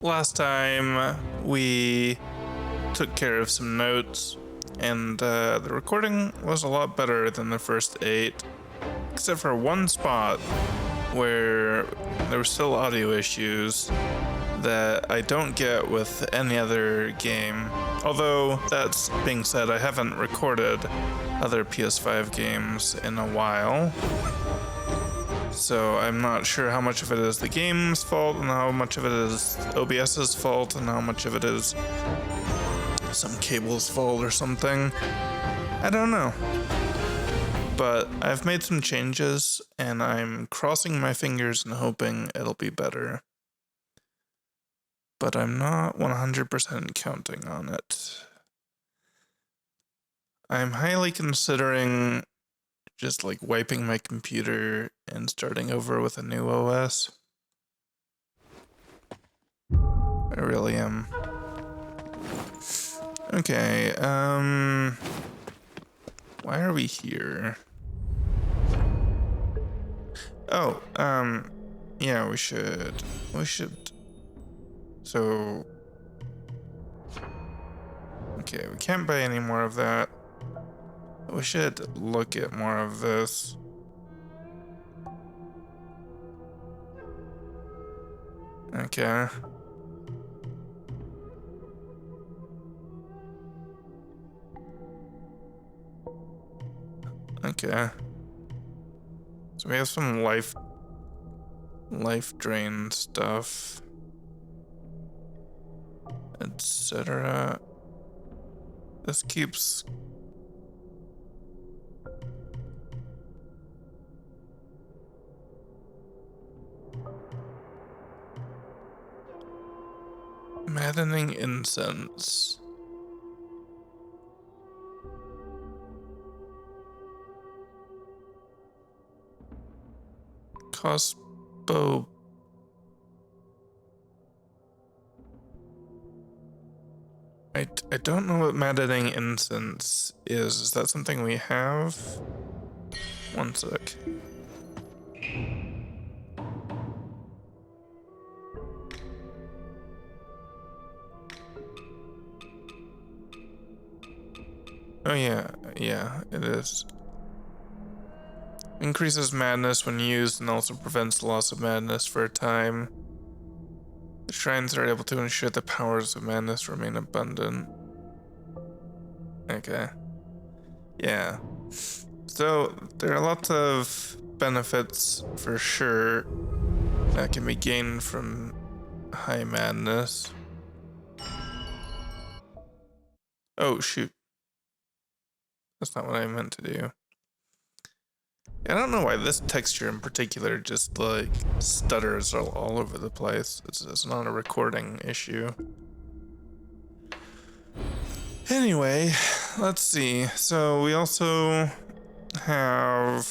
Last time we took care of some notes, and the recording was a lot better than the first 8, except for one spot where there were still audio issues that I don't get with any other game. Although, that's being said, I haven't recorded other PS5 games in a while. So I'm not sure how much of it is the game's fault and how much of it is OBS's fault and how much of it is some cable's fault or something. I don't know. But I've made some changes and I'm crossing my fingers and hoping it'll be better. But I'm not 100% counting on it. I'm highly considering just like wiping my computer and starting over with a new OS. I really am. Okay, why are we here? Oh, yeah, we should, so, okay, we can't buy any more of that. We should look at more of this. Okay. Okay. So we have some life drain stuff, etc. This keeps maddening incense. Cospo. I don't know what maddening incense is. Is that something we have? One sec. Oh yeah, it is. Increases madness when used and also prevents the loss of madness for a time. The shrines are able to ensure the powers of madness remain abundant. Okay. Yeah. So, there are lots of benefits for sure that can be gained from high madness. Oh, shoot. That's not what I meant to do. I don't know why this texture in particular just like stutters all over the place. It's not a recording issue. Anyway, let's see. So we also have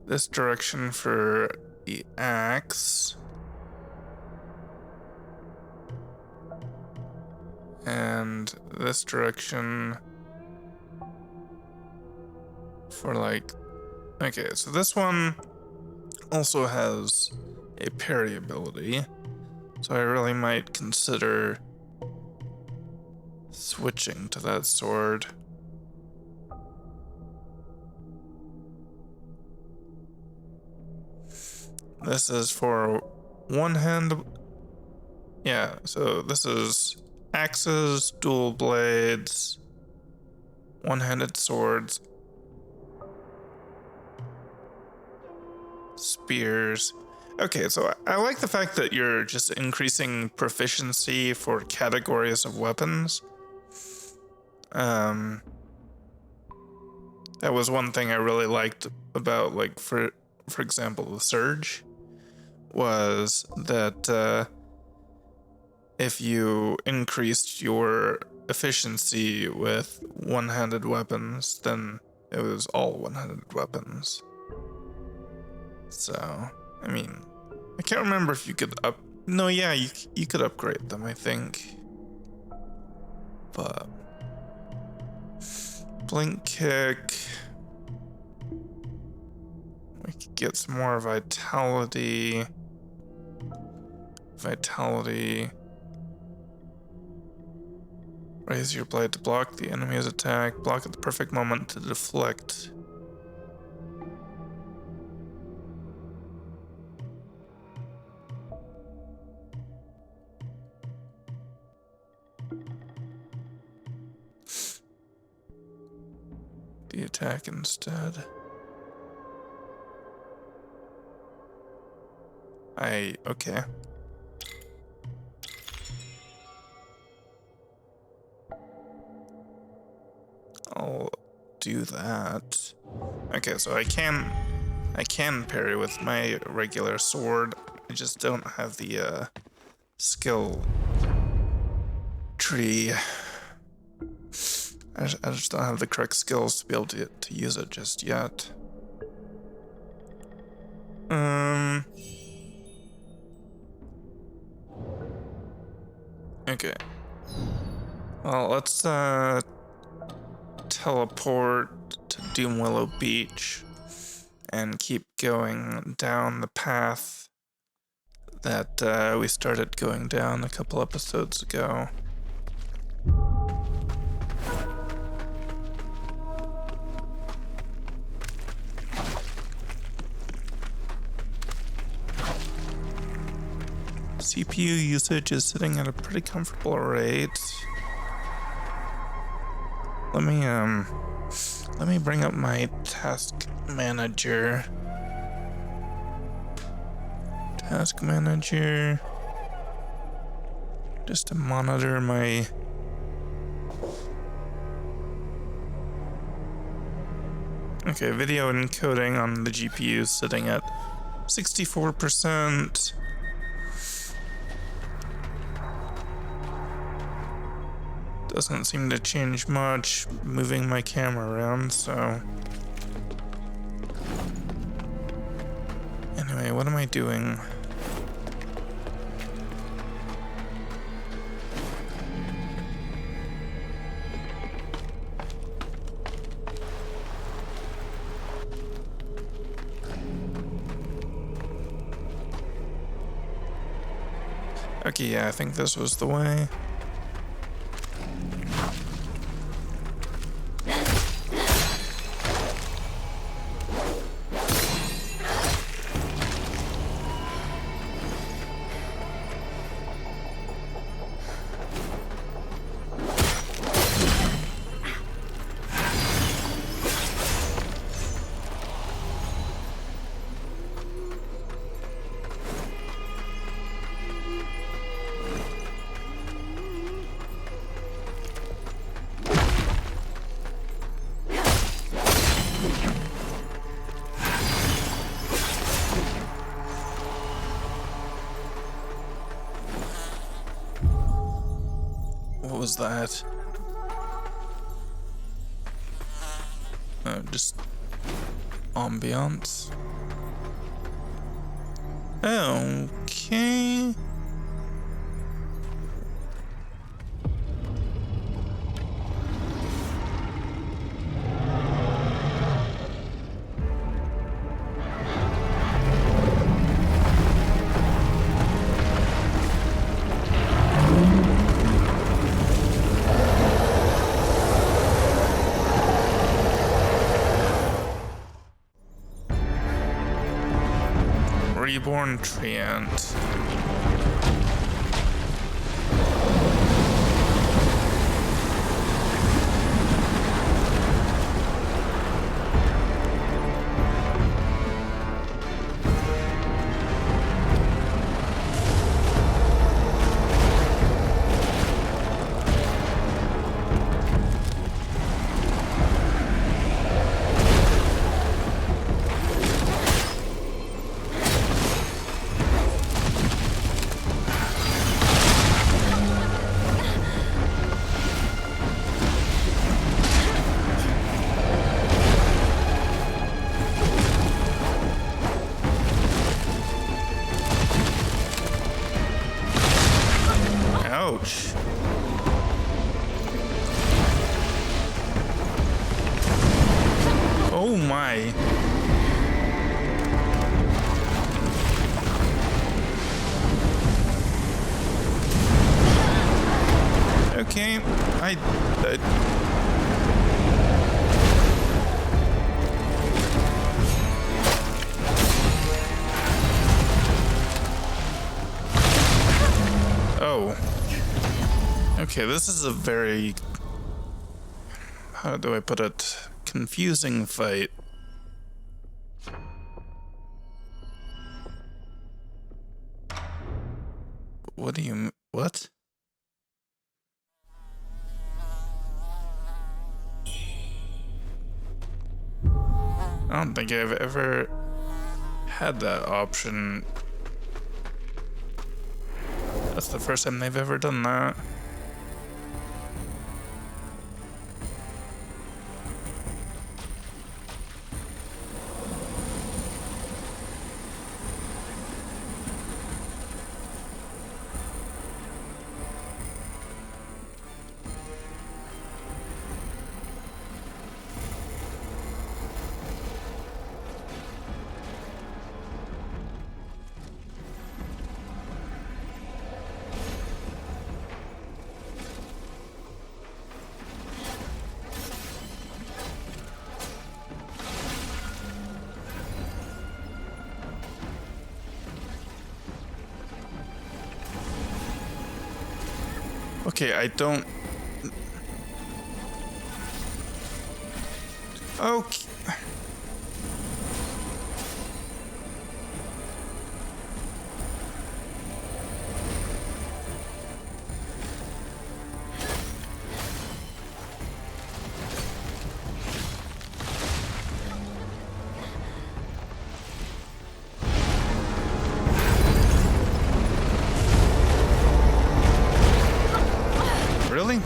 this direction for the axe. And this direction for like, okay, so this one also has a parry ability, so I really might consider switching to that sword. This is for one hand. Yeah, so this is axes, dual blades, one-handed swords, spears. Okay, so I like the fact that you're just increasing proficiency for categories of weapons. That was one thing I really liked about, like, for example, the Surge, was that if you increased your efficiency with one-handed weapons, then it was all one-handed weapons. So, I mean, I can't remember if you could no, yeah, you could upgrade them, I think. But blink kick. We could get some more vitality. vitality. Raise your blade to block the enemy's attack. Block at the perfect moment to deflect. The attack instead. Okay. I'll do that. Okay, so I can parry with my regular sword. I just don't have the skill tree. I just don't have the correct skills to be able to use it just yet. Okay. Well, let's teleport to Doom Willow Beach and keep going down the path that we started going down a couple episodes ago. CPU usage is sitting at a pretty comfortable rate. Let me bring up my task manager. Just to monitor my video encoding on the GPU sitting at 64%. Doesn't seem to change much moving my camera around, so. Anyway, what am I doing? Okay, yeah, I think this was the way. What was that? Just ambiance. Okay. Reborn Treant. Ouch. Oh my. I Oh. Okay, this is a very, how do I put it, confusing fight. What do you, what? I don't think I've ever had that option. That's the first time they've ever done that. Okay, I don't... Okay. Really?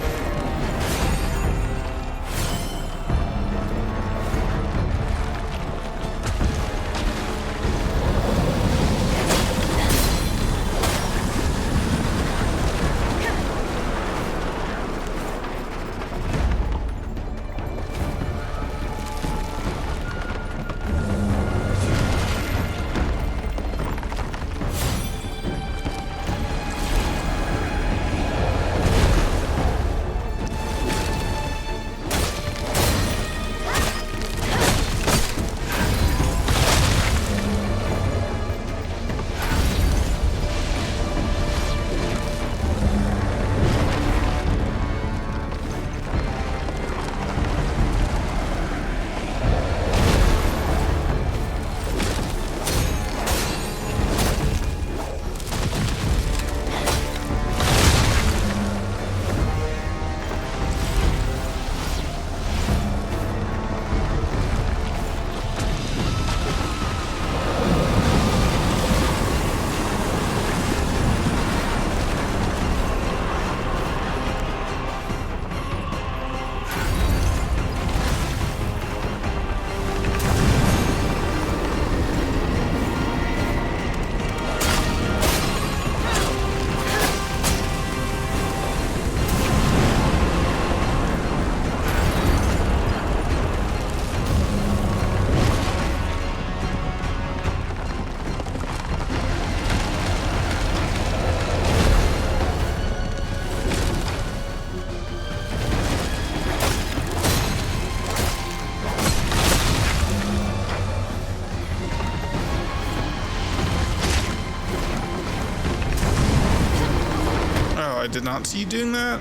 I did not see you doing that.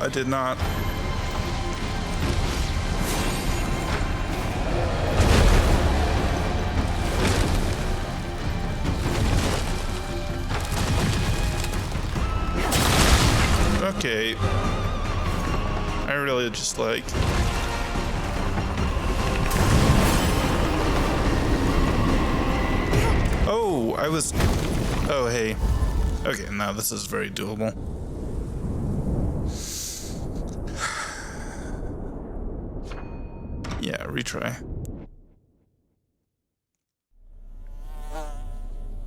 I did not. literally just like... Oh, I was... Oh, hey. Okay, now this is very doable. Yeah, retry.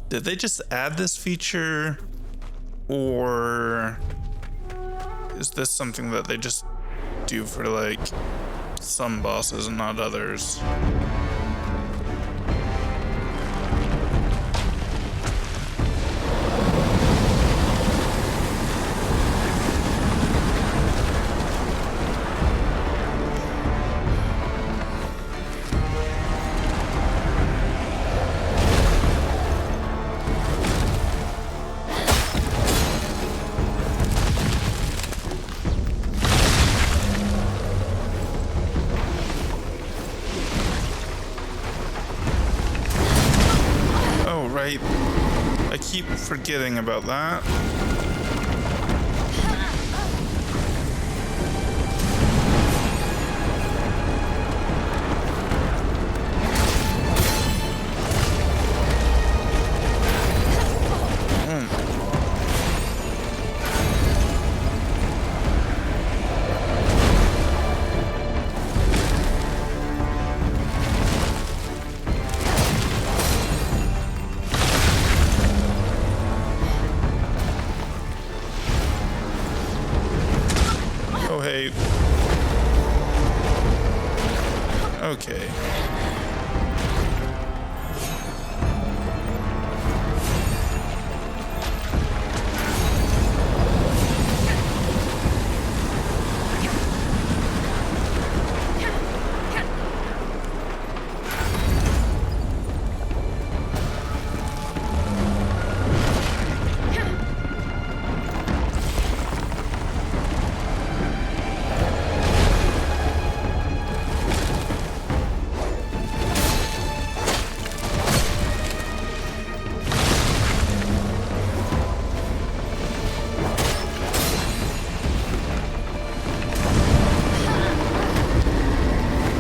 Did they just add this feature? Or is this something that they just do for like some bosses and not others? Right. I keep forgetting about that. Okay.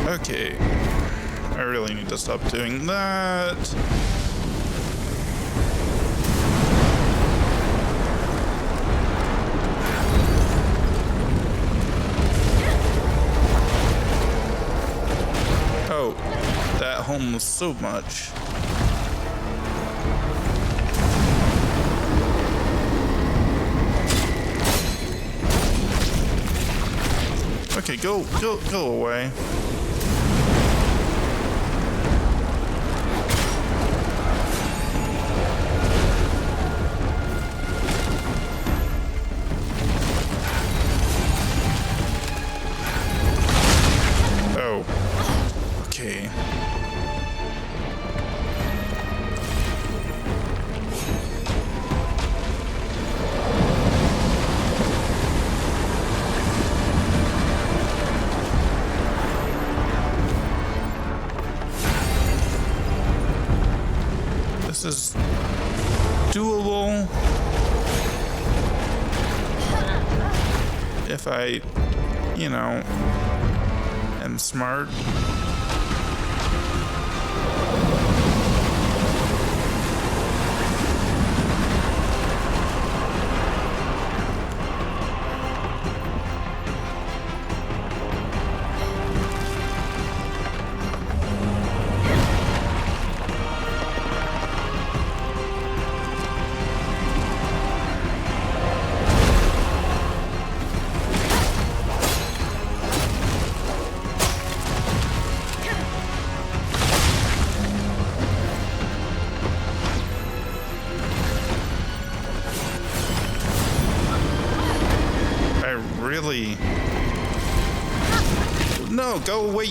Okay, I really need to stop doing that. Oh, that home so much. Okay, go away. Okay. This is doable if I, am smart. Really? No, go away.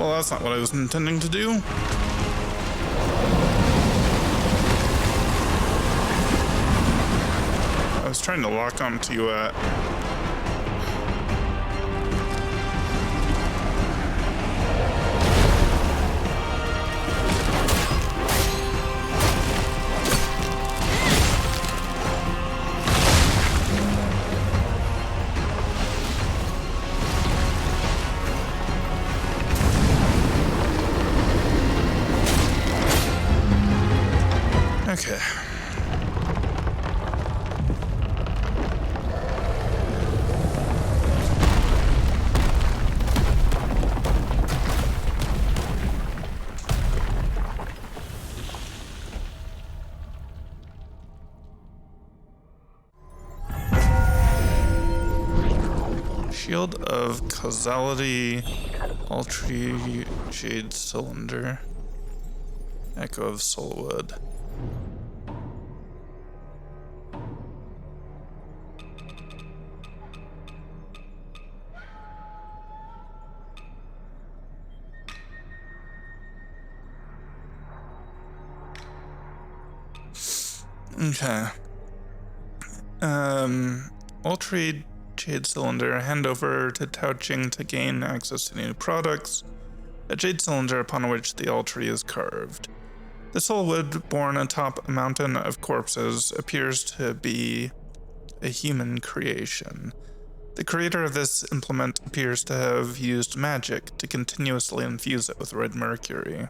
Well, that's not what I was intending to do. I was trying to lock onto Okay. Shield of Causality, Ultra Jade Cylinder, Echo of Soulwood. Okay. Ultra Jade Cylinder, hand over to Tao Ching to gain access to new products. A jade cylinder upon which the Ultra is carved. The soulwood born atop a mountain of corpses appears to be a human creation. The creator of this implement appears to have used magic to continuously infuse it with red mercury.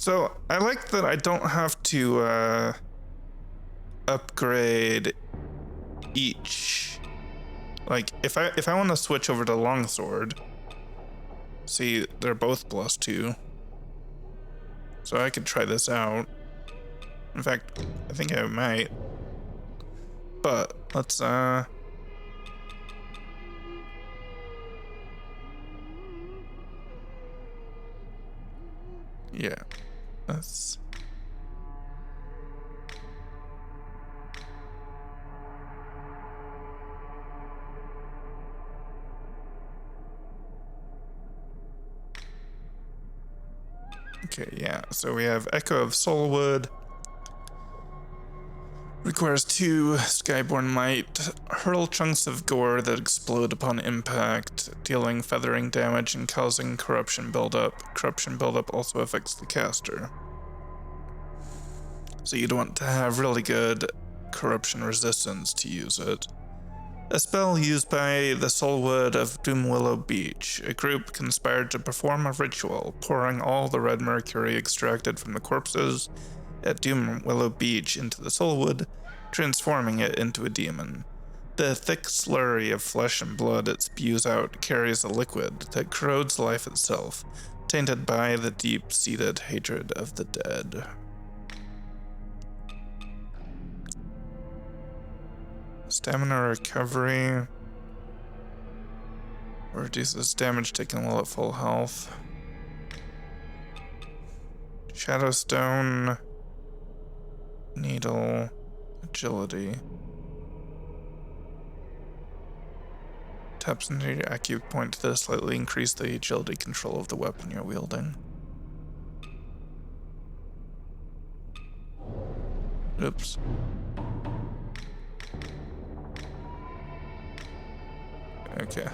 So I like that I don't have to upgrade each. Like if I want to switch over to longsword, see they're both +2. So I could try this out. In fact, I think I might. But let's yeah. Let's Okay, yeah. So we have Echo of Soulwood. Requires 2 Skyborn Might. Hurl chunks of gore that explode upon impact, dealing feathering damage and causing corruption buildup. Corruption buildup also affects the caster. So you'd want to have really good corruption resistance to use it. A spell used by the Soulwood of Doomwillow Beach. A group conspired to perform a ritual, pouring all the red mercury extracted from the corpses at Doomwillow Beach into the Soulwood, transforming it into a demon. The thick slurry of flesh and blood it spews out carries a liquid that corrodes life itself, tainted by the deep-seated hatred of the dead. Stamina recovery reduces damage taken while at full health. Shadowstone, needle, agility. Taps into your acupoint to slightly increase the agility control of the weapon you're wielding. Oops. Okay.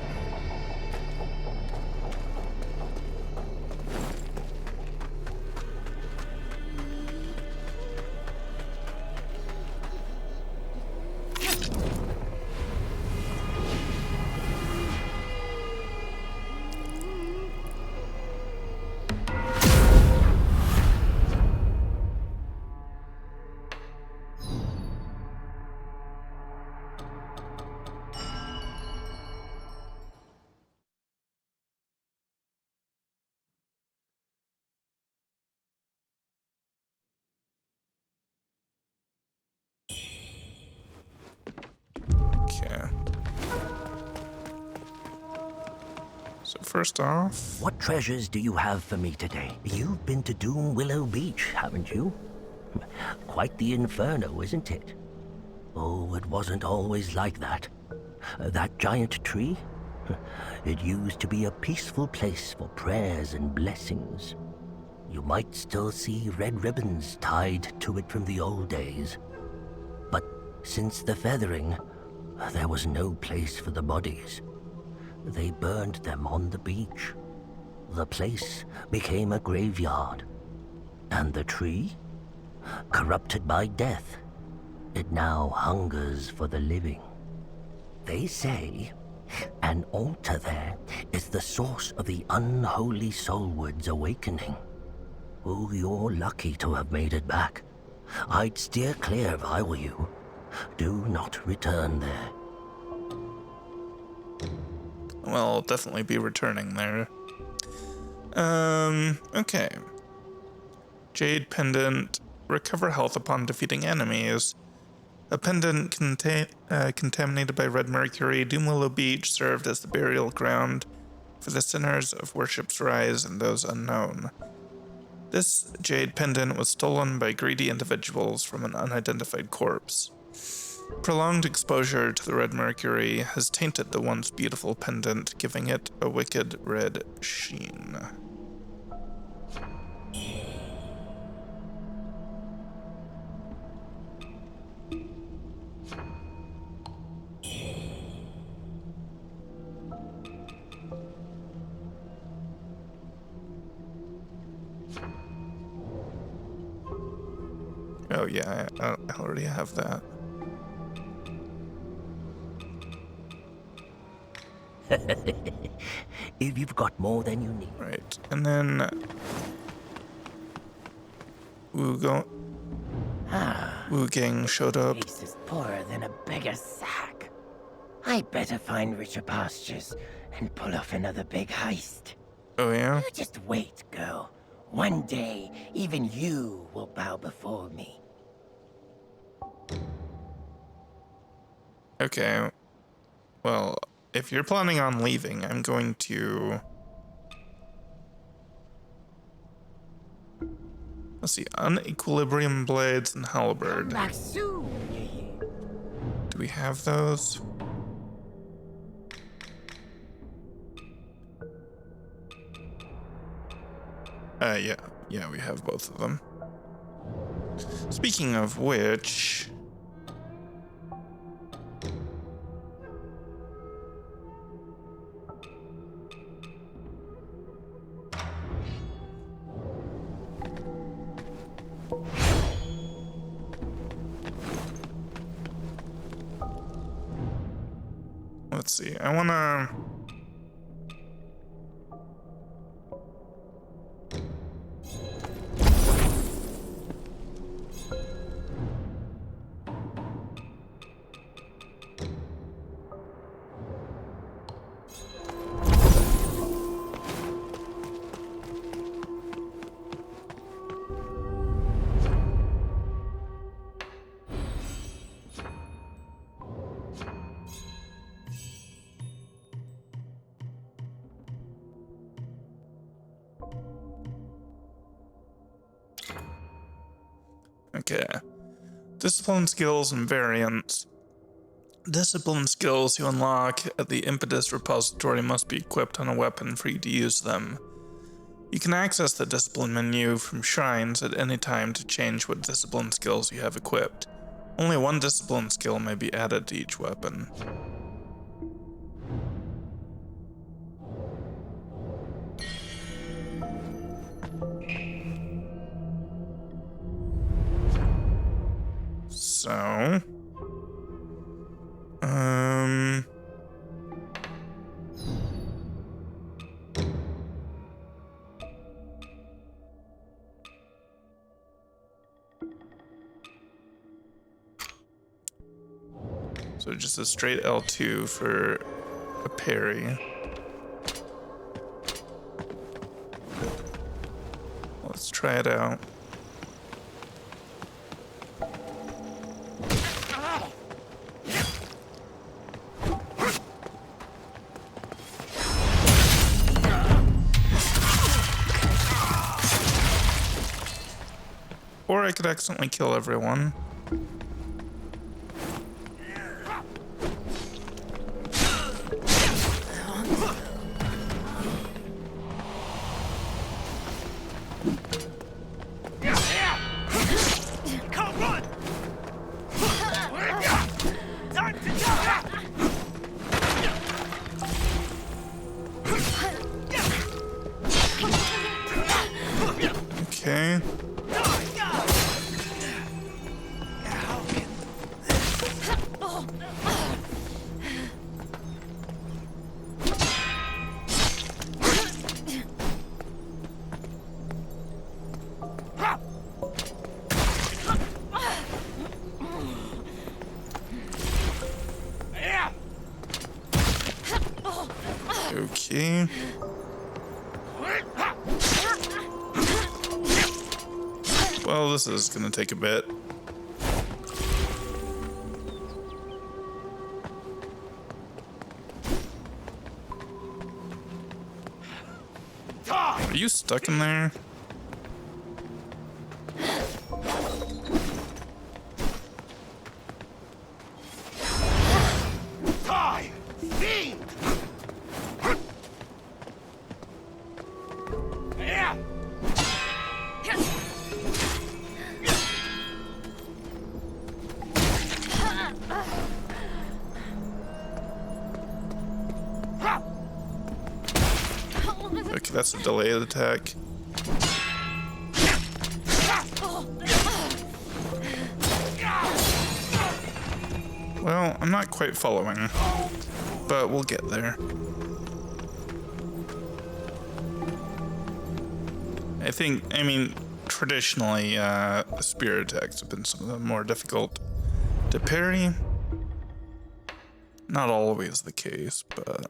Okay. So first off... What treasures do you have for me today? You've been to Doomwillow Beach, haven't you? Quite the inferno, isn't it? Oh, it wasn't always like that. That giant tree? It used to be a peaceful place for prayers and blessings. You might still see red ribbons tied to it from the old days. But since the feathering, there was no place for the bodies. They burned them on the beach. The place became a graveyard. And the tree? Corrupted by death, it now hungers for the living. They say an altar there is the source of the unholy soulward's awakening. Oh, you're lucky to have made it back. I'd steer clear if I were you. Do not return there. Well, I'll definitely be returning there. Okay. Jade Pendant. Recover health upon defeating enemies. A pendant contaminated by red mercury, Doom Willow Beach served as the burial ground for the sinners of Worship's Rise and those unknown. This jade pendant was stolen by greedy individuals from an unidentified corpse. Prolonged exposure to the red mercury has tainted the once beautiful pendant, giving it a wicked red sheen. Oh yeah, I already have that. If you've got more than you need. Right, and then Wuchang showed up. Face is poorer than a beggar's sack. I better find richer pastures and pull off another big heist. Oh yeah? You just wait, girl. One day, even you will bow before me. Okay. Well, if you're planning on leaving, I'm going to... Let's see, Unequilibrium Blades and Halberd. Come back soon. Do we have those? Yeah, we have both of them. Speaking of which... Let's see, I wanna... Okay. Discipline skills and variants. Discipline skills you unlock at the Impetus repository must be equipped on a weapon for you to use them. You can access the discipline menu from shrines at any time to change what discipline skills you have equipped. Only one discipline skill may be added to each weapon. So, so just a straight L2 for a parry. Let's try it out. Or I could accidentally kill everyone. Okay. Okay. Well, this is gonna take a bit. Are you stuck in there? Die! Fiend! Okay, that's a delayed attack. Well, I'm not quite following, but we'll get there. I mean, traditionally, spear attacks have been some of the more difficult to parry. Not always the case, but...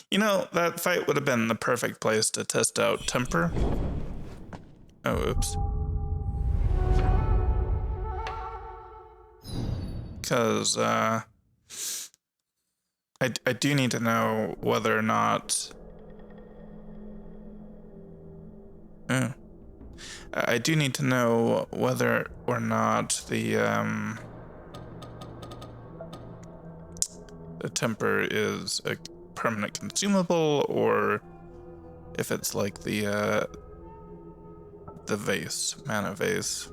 You know, that fight would have been the perfect place to test out temper. Oh, oops. Because, I do need to know whether or not... Oh. I do need to know whether or not the temper is a permanent consumable, or if it's like the vase, mana vase.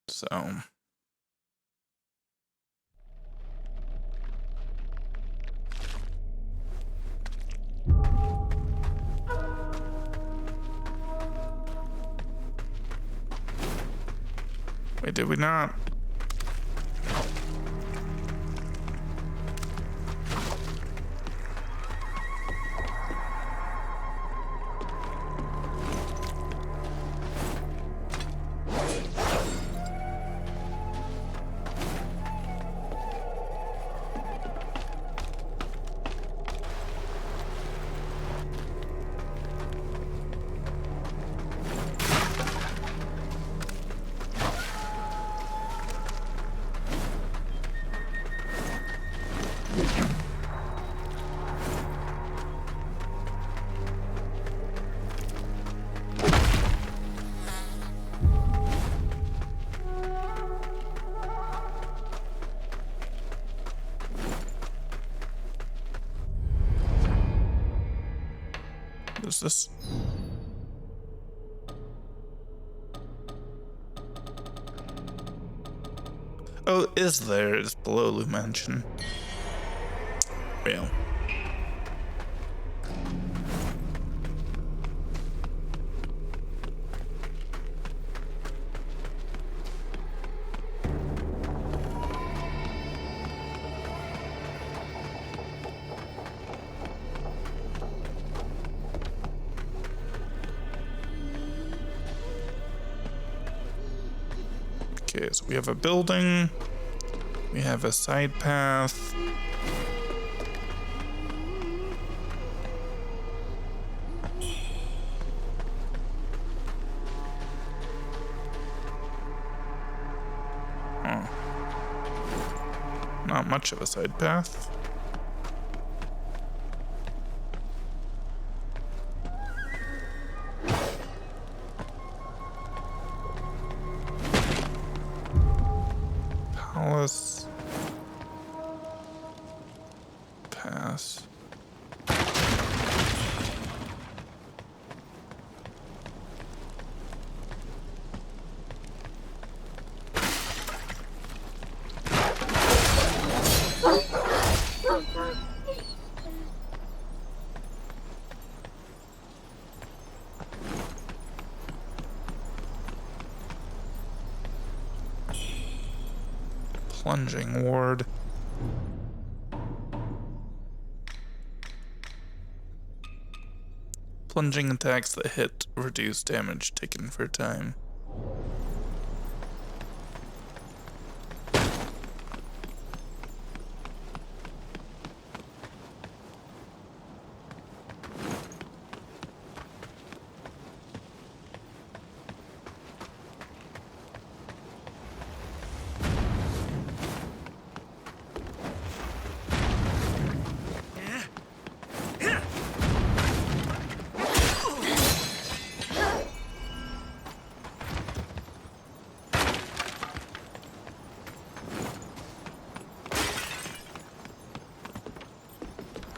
So wait, did we not? What is this? Oh, is there? It's below Lou Mansion. Real. Okay, so we have a building. We have a side path. Oh. Not much of a side path. Palace. Pass. Plunging ward. Plunging attacks that hit reduce damage taken for a time.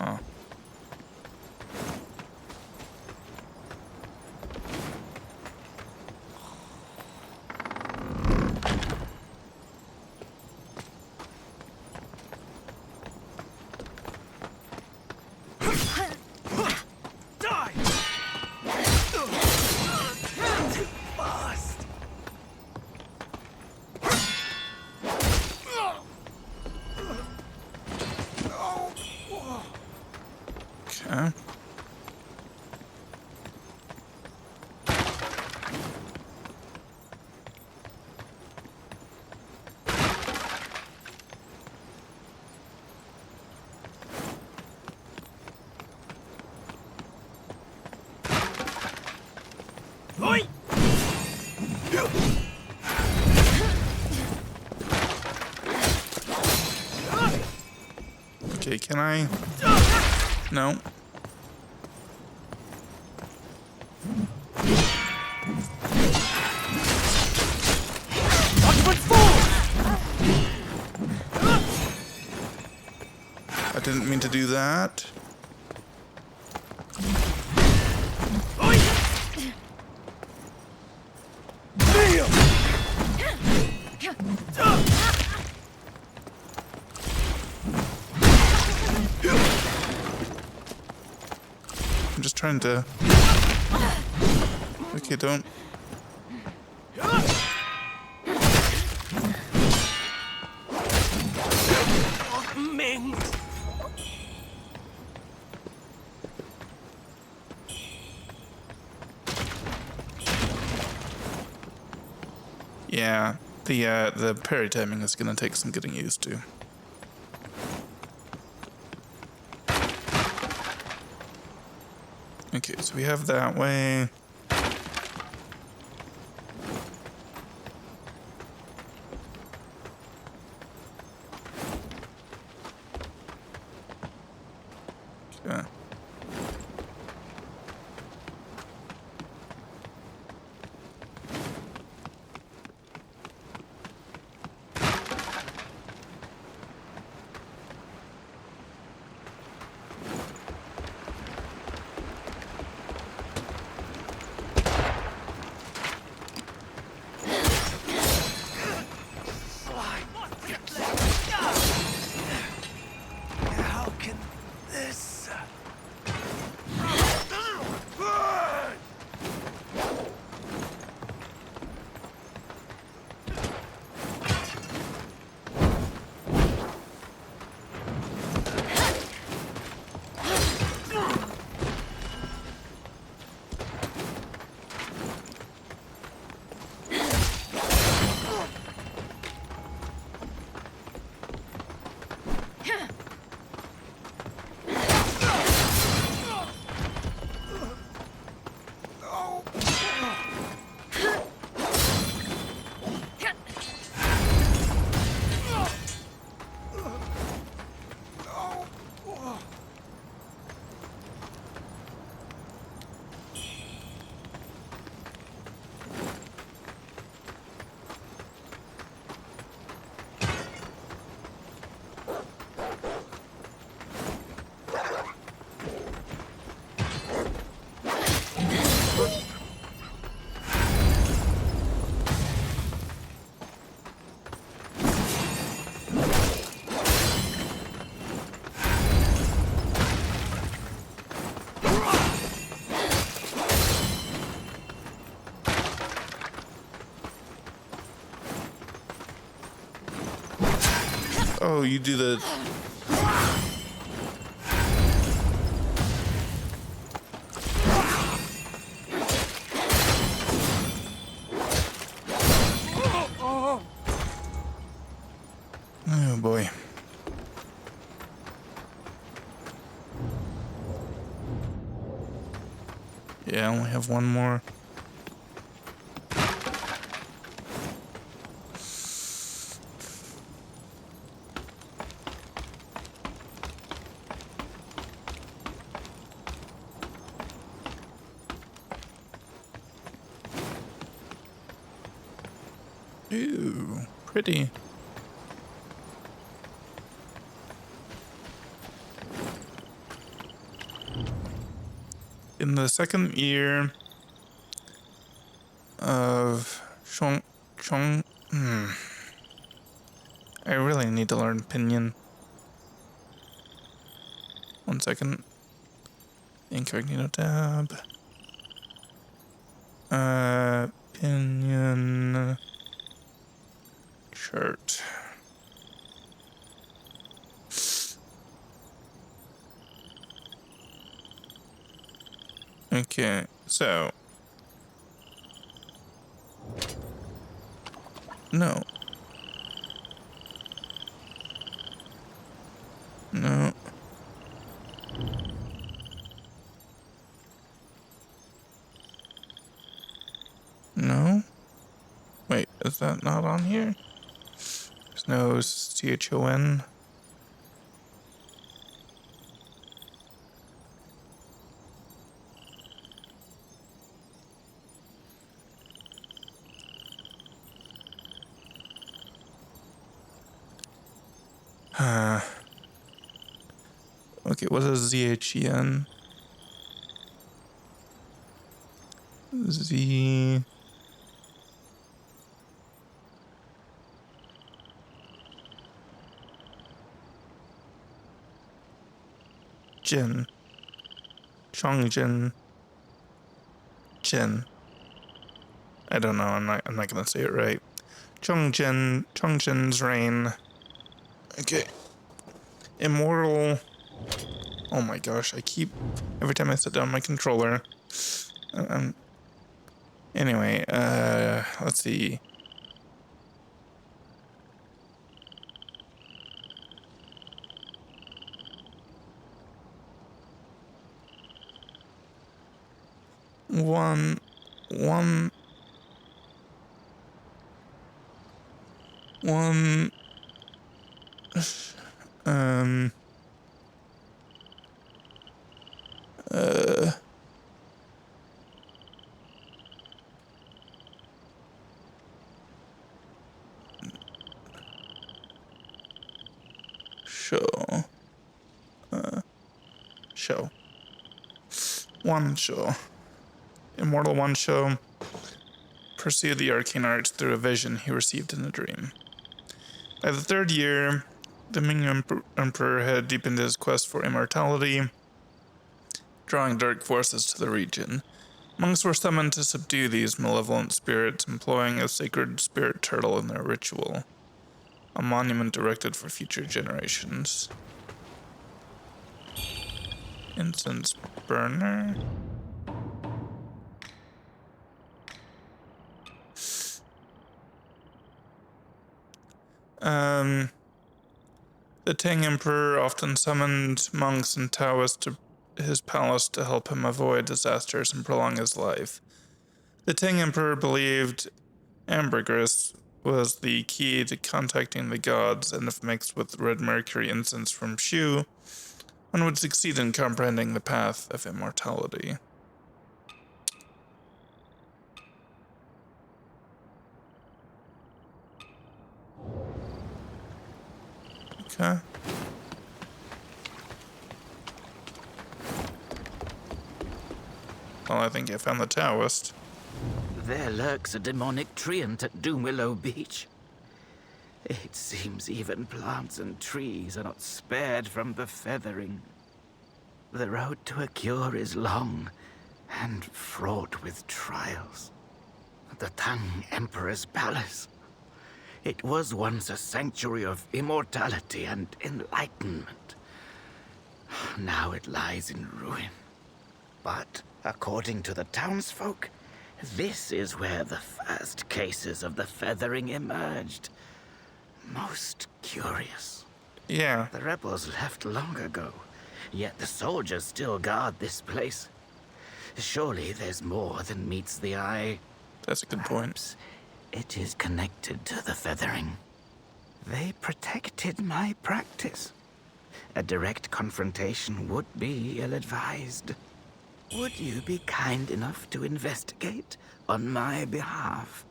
Huh. Die! Too fast! Okay. Oi! Okay, can I? No. I didn't mean to do that. I'm just trying to... Okay, don't... Ming! Yeah, the parry timing is gonna take some getting used to. Okay, so we have that way. Okay. Oh, you do the... Oh boy. Yeah, I only have one more. Ooh, pretty. In the second year of Chong, I really need to learn Pinyin. 1 second. Incognito tab. Pinyin chart. Okay, so no. No. No? Wait, is that not on here? There's no CHON. Okay, what is ZHEN? Z... Jin. Chongjin. Jin. I don't know, I'm not gonna say it right. Chongjin's reign. Okay. Immortal. Oh my gosh, every time I sit down my controller. Anyway, let's see. One, um, show. Show. One show. Immortal One Show pursued the arcane arts through a vision he received in a dream. By the third year, the Ming Emperor had deepened his quest for immortality, drawing dark forces to the region. Monks were summoned to subdue these malevolent spirits, employing a sacred spirit turtle in their ritual, a monument erected for future generations. Incense burner? The Tang Emperor often summoned monks and Taoists to his palace to help him avoid disasters and prolong his life. The Tang Emperor believed ambergris was the key to contacting the gods, and if mixed with red mercury incense from Shu, one would succeed in comprehending the path of immortality. Okay. Well, I think I found the Taoist. There lurks a demonic treant at Doomwillow Beach. It seems even plants and trees are not spared from the feathering. The road to a cure is long and fraught with trials. The Tang Emperor's palace. It was once a sanctuary of immortality and enlightenment. Now it lies in ruin. But according to the townsfolk, this is where the first cases of the feathering emerged. Most curious. Yeah, The rebels left long ago, yet the soldiers still guard this place. Surely there's more than meets the eye. that's a good point. Perhaps it is connected to the feathering. They protected my practice. A direct confrontation would be ill-advised. Would you be kind enough to investigate on my behalf?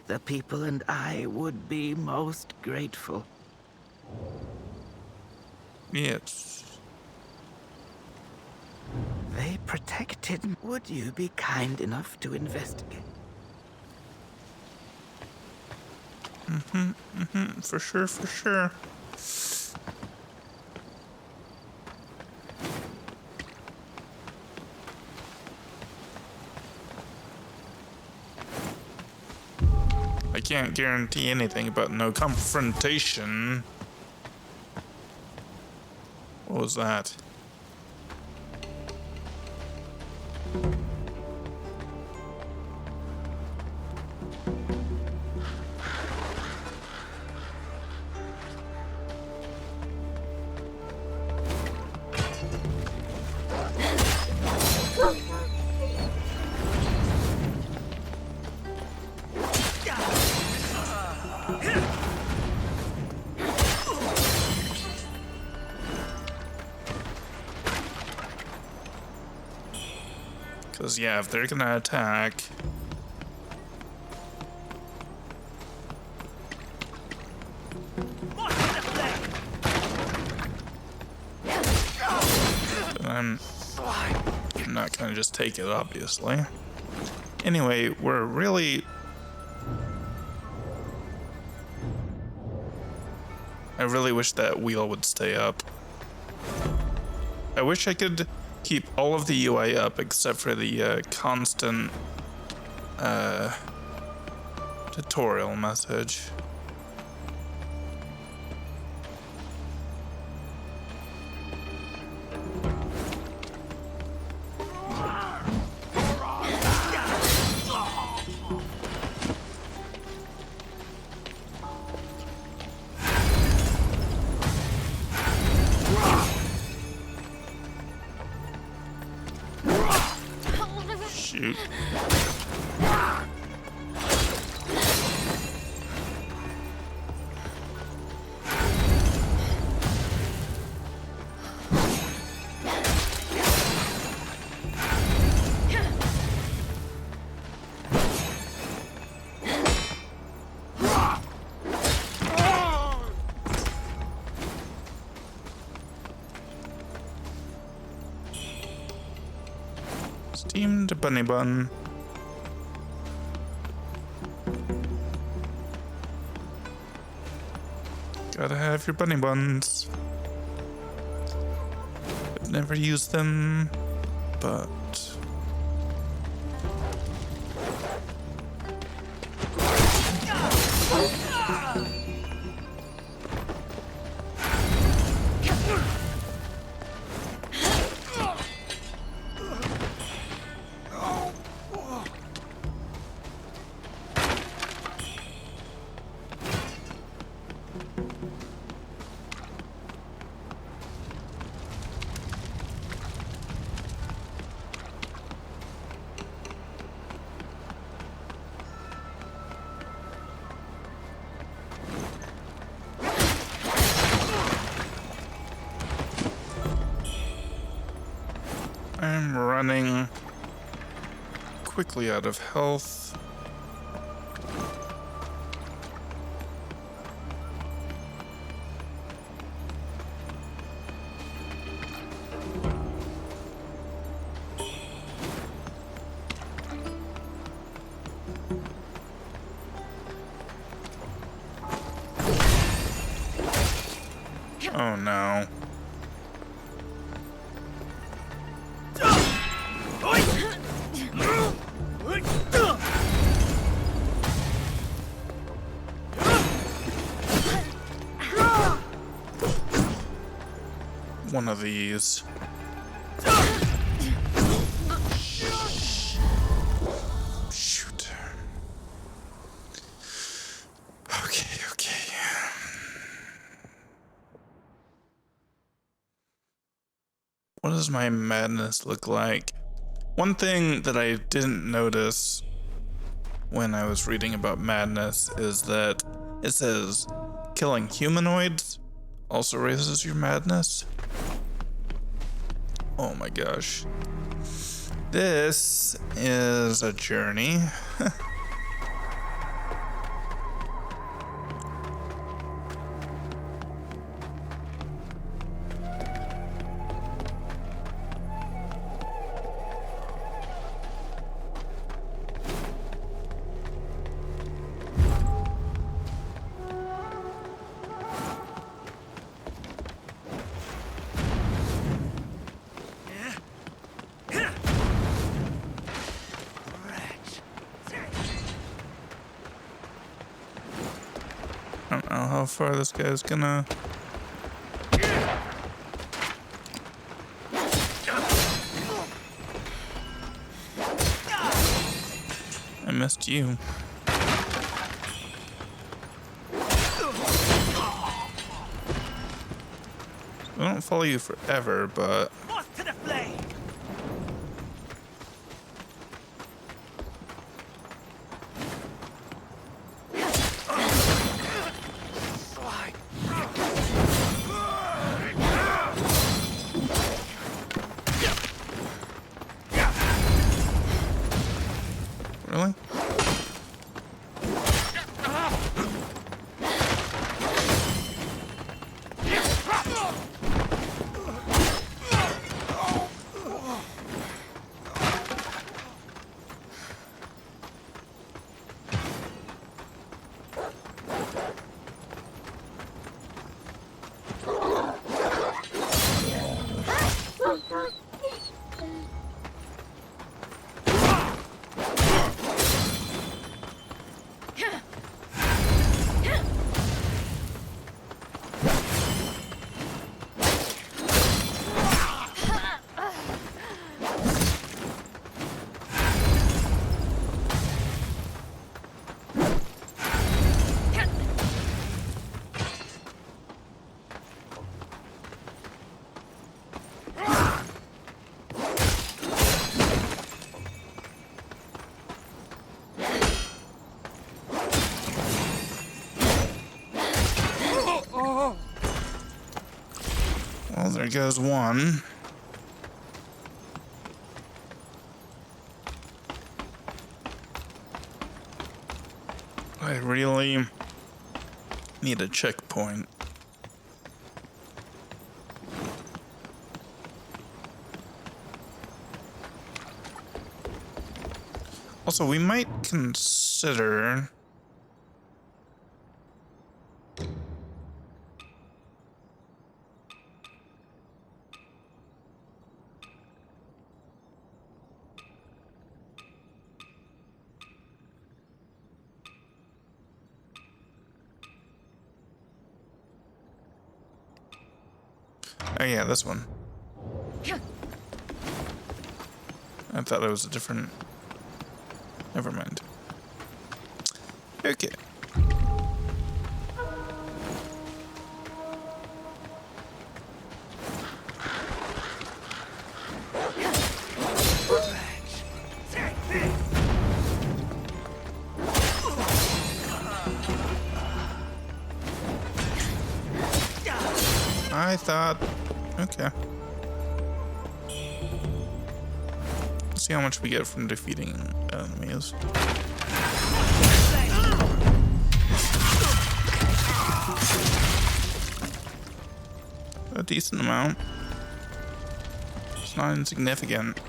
The people and I would be most grateful. Yes. They protected. Would you be kind enough to investigate? For sure, for sure. I can't guarantee anything about no confrontation. What was that? Because, yeah, if they're gonna attack... then I'm not gonna just take it, obviously. Anyway, we're really... I really wish that wheel would stay up. I wish I could keep all of the UI up except for the constant tutorial message. Shoot. Steamed bunny bun. Gotta have your bunny buns. I've never used them, but... I'm running quickly out of health. Oh no. one of these. Shoot. Okay, okay. What does my madness look like? One thing that I didn't notice when I was reading about madness is that it says killing humanoids also raises your madness. Oh my gosh. This is a journey. I don't know how far this guy's gonna... I missed you. I don't follow you forever, but... Force to the flame! Really? Well, there goes one. I really need a checkpoint. Also, we might consider... Oh yeah, this one. I thought it was a different... Never mind. Okay. I thought... Okay. Let's see how much we get from defeating enemies. A decent amount. It's not insignificant.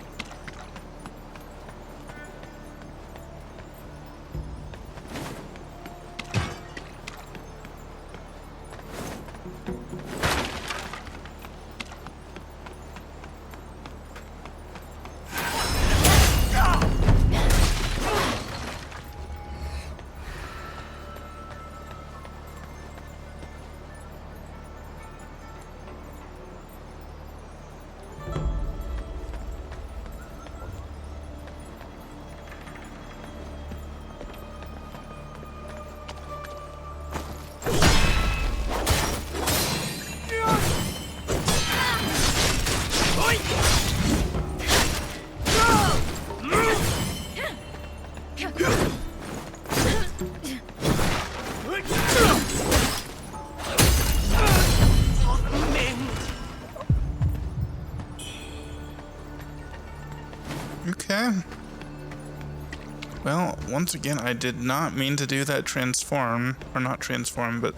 Well, once again, I did not mean to do that transform, or not transform, but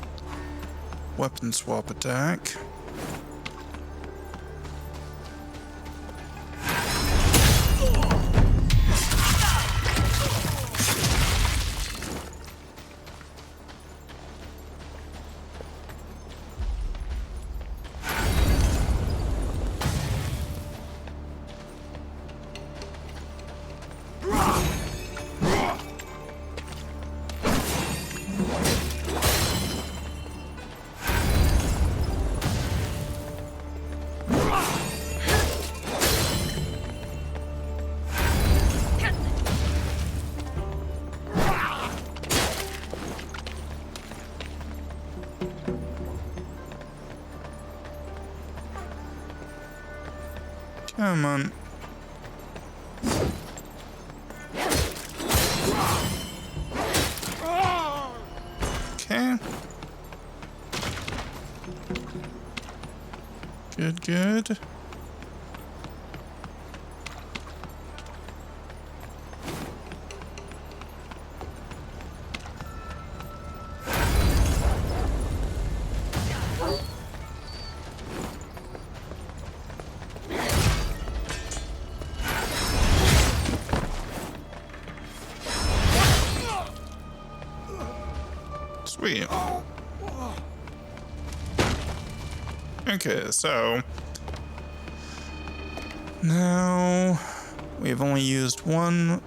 weapon swap attack. Come on. Okay. Good, good. Sweet. Okay, so now we've only used one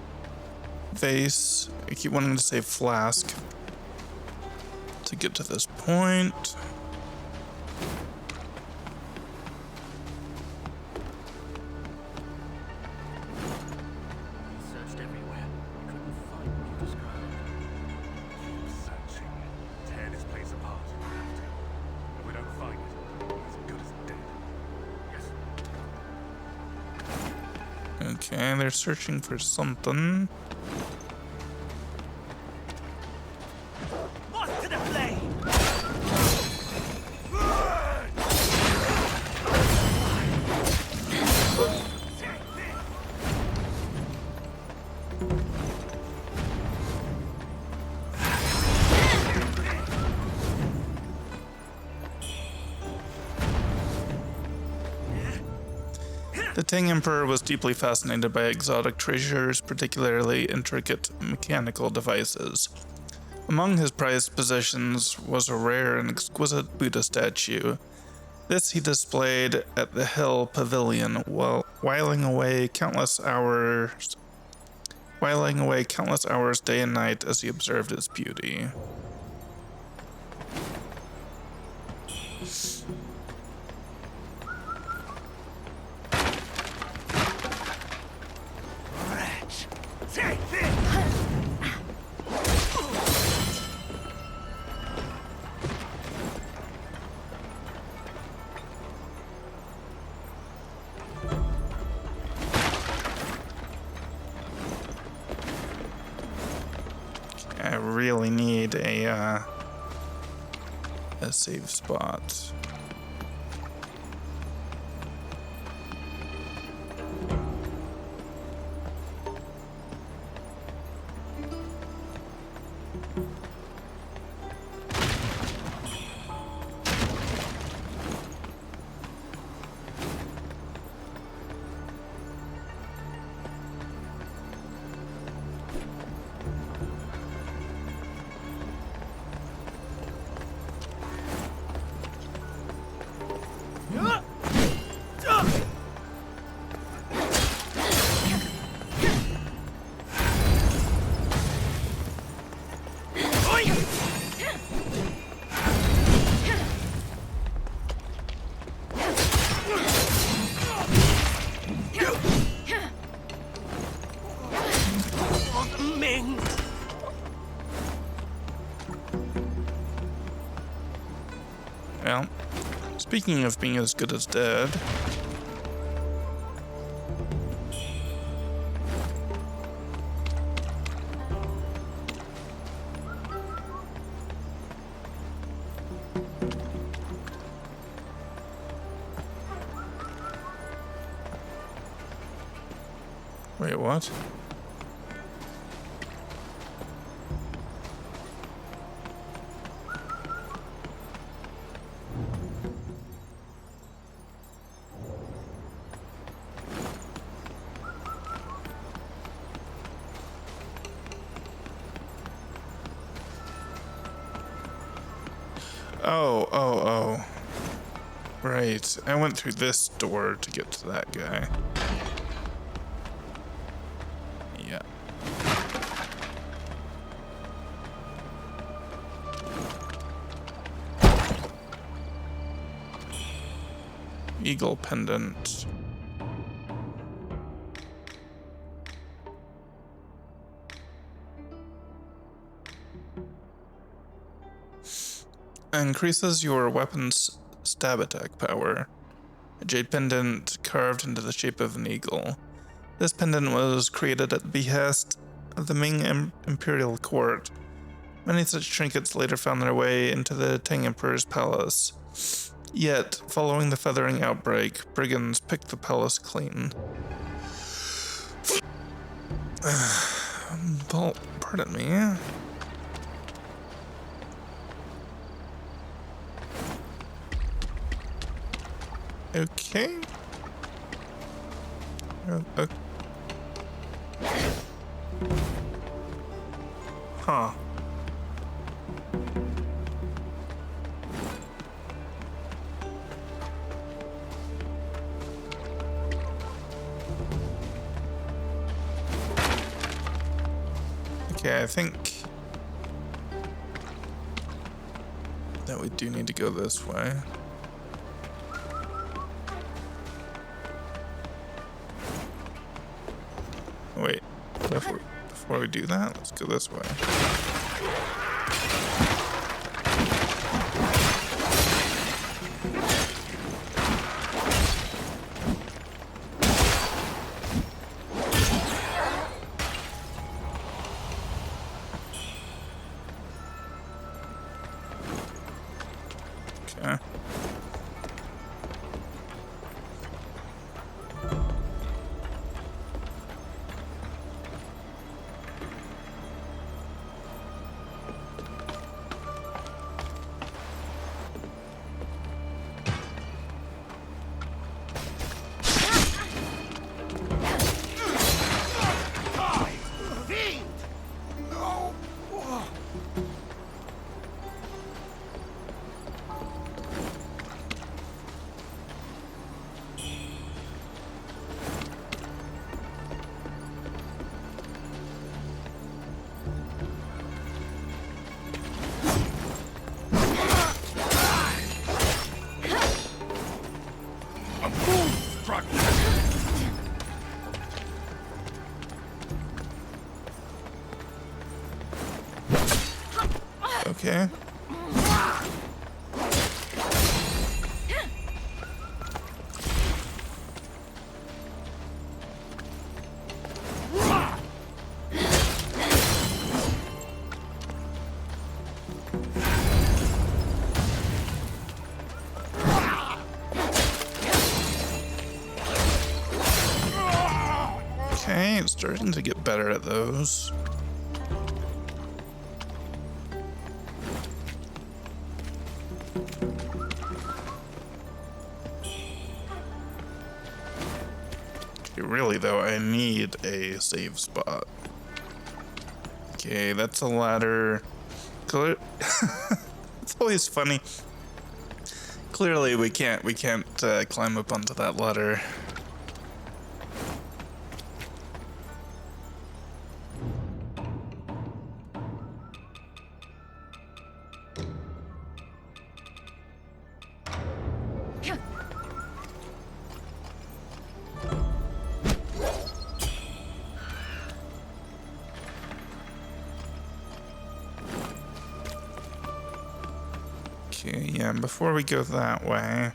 vase. I keep wanting to say flask to get to this point. Searched everywhere. Couldn't find what you described. Keep searching. Tear this place apart if we have to. If we don't find it, he's as good as dead. Yes. Okay, they're searching for something. Lost to the flame! The Tang Emperor was deeply fascinated by exotic treasures, particularly intricate mechanical devices. Among his prized possessions was a rare and exquisite Buddha statue. This he displayed at the Hill Pavilion, while whiling away countless hours day and night as he observed its beauty. Wretch! Take this! I really need a save spot. Ming! Well, speaking of being as good as dead, wait, what? Oh. Right. I went through this door to get to that guy. Yeah. Eagle pendant. Increases your weapon's stab attack power. A jade pendant carved into the shape of an eagle. This pendant was created at the behest of the Ming Imperial Court. Many such trinkets later found their way into the Tang Emperor's palace. Yet, following the feathering outbreak, brigands picked the palace clean. Well, pardon me. Okay. Huh. Okay, I think that we do need to go this way. Wait, before we do that, let's go this way. Okay. Okay. Okay, it's starting to get better at those. Really though, I need a save spot. Okay, that's a ladder. It's always funny. Clearly we can't climb up onto that ladder. Okay, yeah, before we go that way.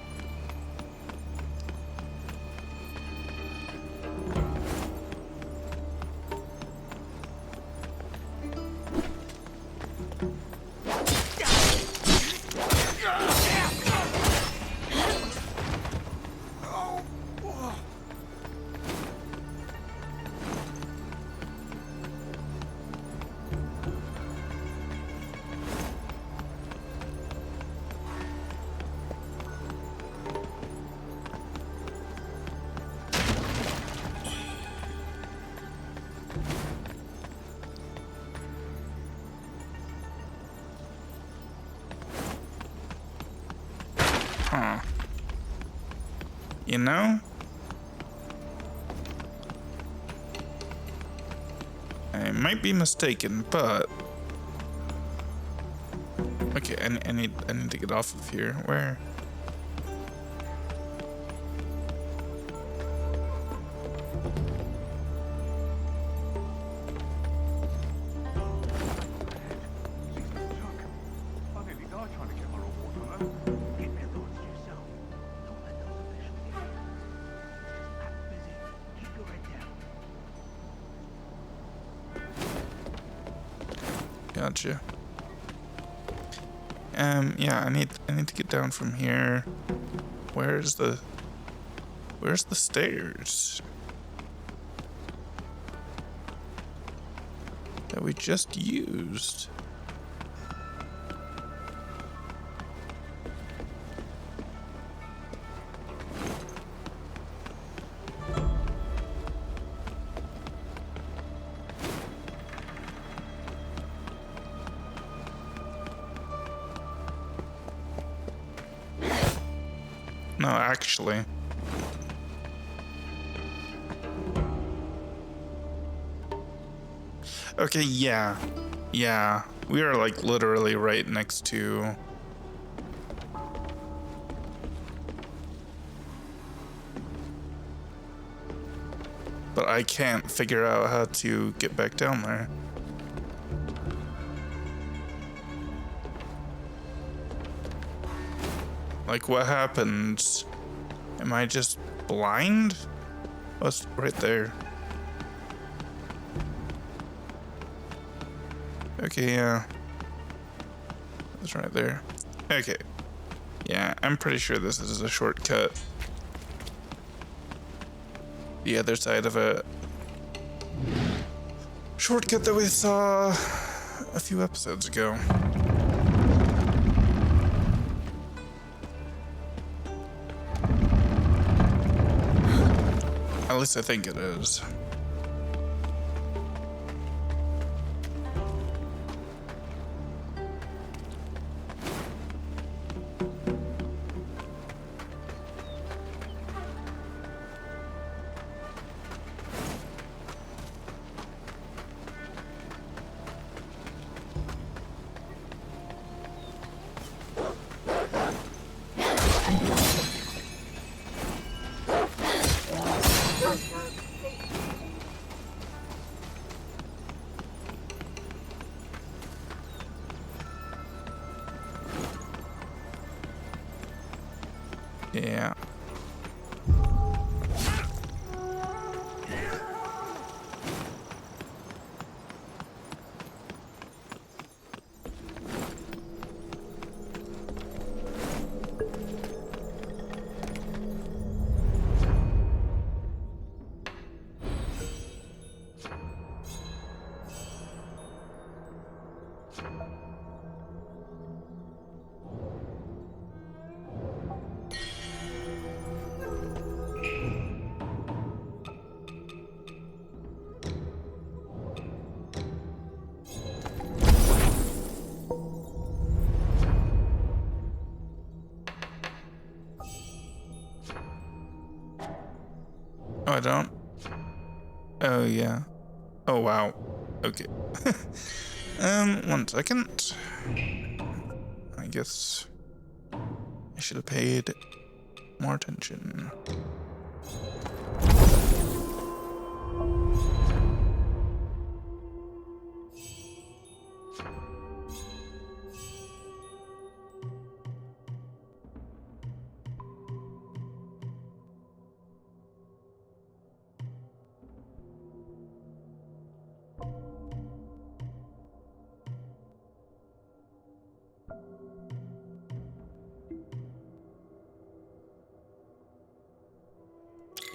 Huh. You know? I might be mistaken, but... Okay, I need to get off of here. Where? I nearly died trying to get my reward on her. Keep your thoughts to yourself. Don't let those officials hear you. Act busy. Keep your head down. Gotcha. Yeah, I need to get down from here. Where's the stairs that we just used? No, actually. Okay, yeah. Yeah. We are like literally right next to... But I can't figure out how to get back down there. Like, what happens? Am I just blind? Oh, it's right there. Okay, yeah. It's right there. Okay. Yeah, I'm pretty sure this is a shortcut. The other side of a shortcut that we saw a few episodes ago. At least I think it is. Yeah. Oh, I don't? Oh, yeah. Oh, wow. Okay. 1 second. I guess I should have paid more attention.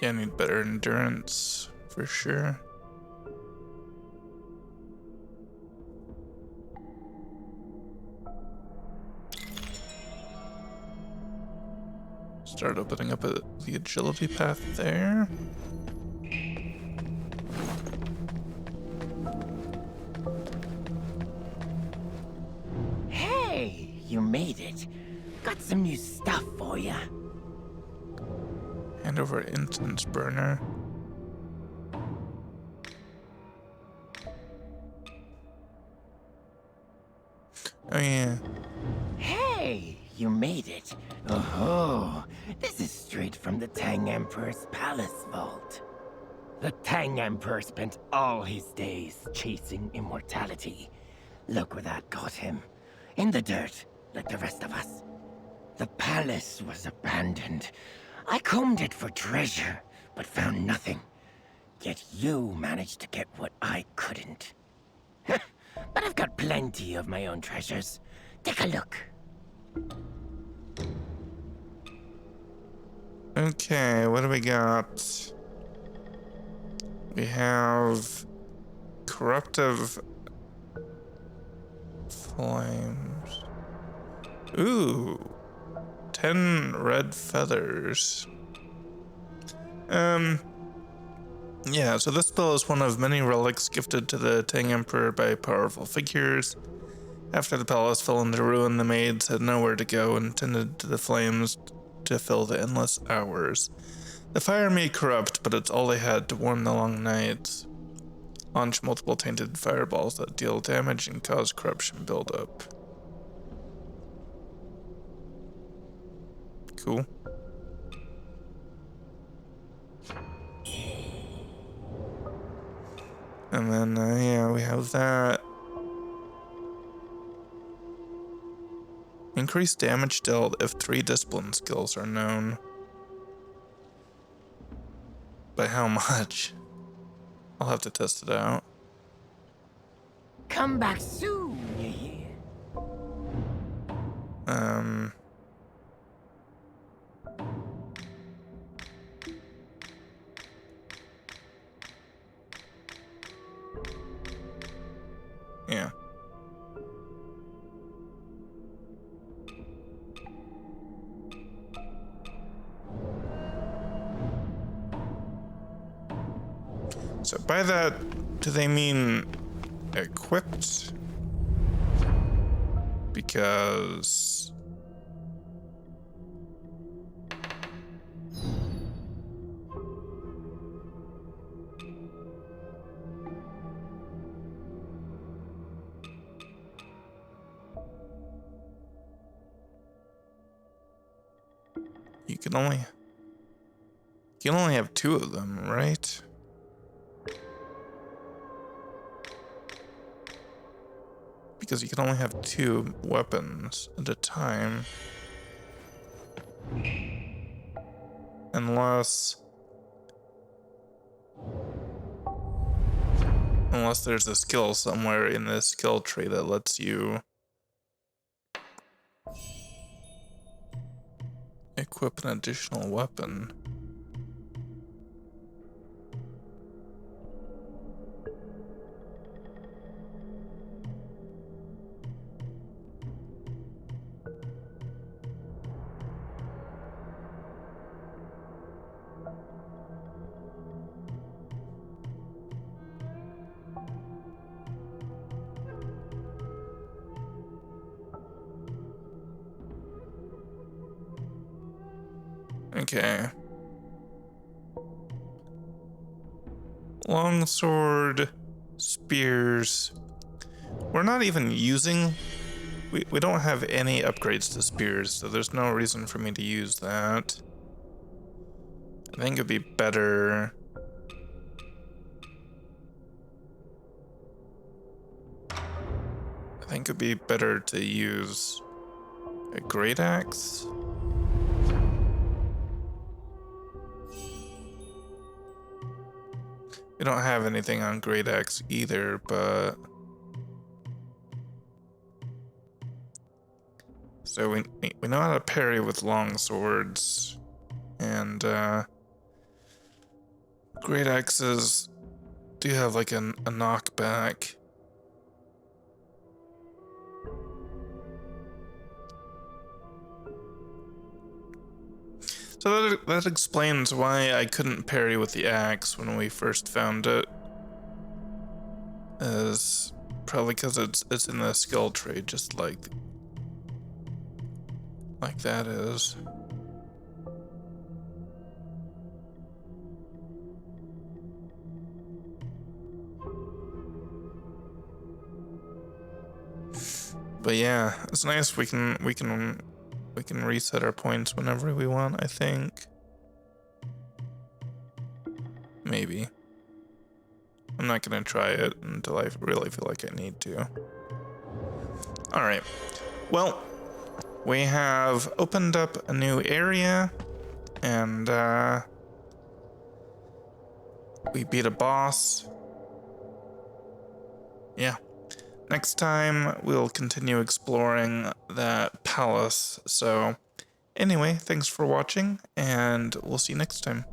Yeah, I need better endurance for sure. Start opening up the agility path there. Hey, you made it. Got some new stuff for ya. Hand over incense burner. Oh yeah. Hey, you made it. Oh, this is straight from the Tang Emperor's palace vault. The Tang Emperor spent all his days chasing immortality. Look where that got him. In the dirt, like the rest of us. The palace was abandoned. I combed it for treasure, but found nothing. Yet you managed to get what I couldn't. But I've got plenty of my own treasures. Take a look. Okay, what do we got? We have corruptive flames. Ooh, 10 red feathers. Yeah, so this spell is one of many relics gifted to the Tang Emperor by powerful figures. After the palace fell into ruin, the maids had nowhere to go and tended to the flames to fill the endless hours. The fire may corrupt, but it's all they had to warm the long nights. Launch multiple tainted fireballs that deal damage and cause corruption buildup. Cool. And then, yeah, we have that. Increase damage dealt if 3 discipline skills are known. By how much? I'll have to test it out. Come back soon, you hear? Yeah. So by that, do they mean equipped? Because you can only have 2 of them, right? Because you can only have 2 weapons at a time. Unless there's a skill somewhere in this skill tree that lets you equip an additional weapon. Okay. Longsword, spears. We're not even using... We don't have any upgrades to spears, so there's no reason for me to use that. I think it'd be better... I think it'd be better to use a great axe. We don't have anything on great axe either, but so we know how to parry with long swords, and great axes do have like a knockback. So that explains why I couldn't parry with the axe when we first found it. Is probably because it's in the skill tree, just like like that is. But yeah, it's nice we can reset our points whenever we want, I think. Maybe. I'm not gonna try it until I really feel like I need to. Alright. Well, we have opened up a new area, and we beat a boss. Yeah. Next time, we'll continue exploring that palace. So, anyway, thanks for watching, and we'll see you next time.